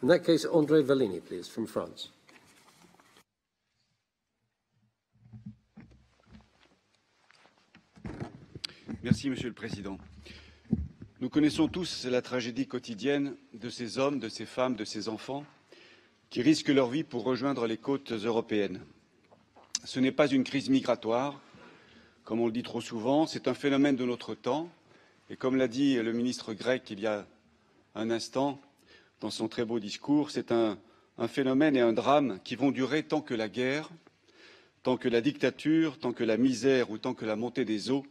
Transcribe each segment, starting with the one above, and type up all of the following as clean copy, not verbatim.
In that case, André Vallini, please, from France. Merci, Monsieur le Président. Nous connaissons tous la tragédie quotidienne de ces hommes, de ces femmes, de ces enfants qui risquent leur vie pour rejoindre les côtes européennes. Ce n'est pas une crise migratoire, comme on le dit trop souvent, c'est un phénomène de notre temps. Et comme l'a dit le ministre grec il y a un instant, dans son très beau discours, c'est un phénomène et un drame qui vont durer tant que la guerre, tant que la dictature, tant que la misère ou tant que la montée des eaux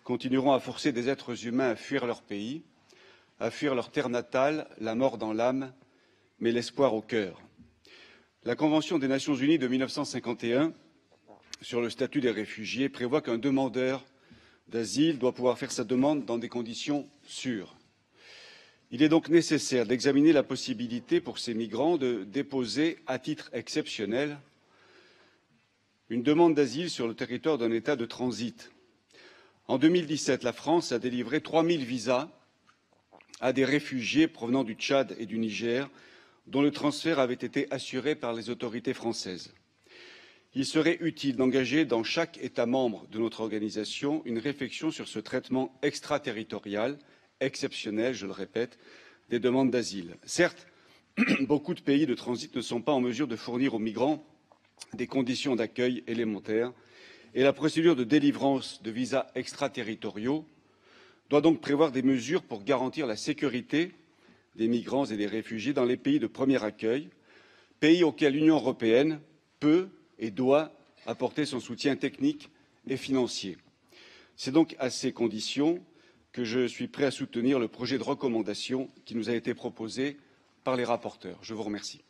continueront à forcer des êtres humains à fuir leur pays, à fuir leur terre natale, la mort dans l'âme, mais l'espoir au cœur. La Convention des Nations Unies de 1951 sur le statut des réfugiés prévoit qu'un demandeur d'asile doit pouvoir faire sa demande dans des conditions sûres. Il est donc nécessaire d'examiner la possibilité pour ces migrants de déposer, à titre exceptionnel, une demande d'asile sur le territoire d'un État de transit. En 2017, la France a délivré 3000 visas à des réfugiés provenant du Tchad et du Niger, dont le transfert avait été assuré par les autorités françaises. Il serait utile d'engager dans chaque État membre de notre organisation une réflexion sur ce traitement extraterritorial, exceptionnel, je le répète, des demandes d'asile. Certes, beaucoup de pays de transit ne sont pas en mesure de fournir aux migrants des conditions d'accueil élémentaires et la procédure de délivrance de visas extraterritoriaux doit donc prévoir des mesures pour garantir la sécurité des migrants et des réfugiés dans les pays de premier accueil, pays auxquels l'Union européenne peut et doit apporter son soutien technique et financier. C'est donc à ces conditions que je suis prêt à soutenir le projet de recommandation qui nous a été proposé par les rapporteurs. Je vous remercie.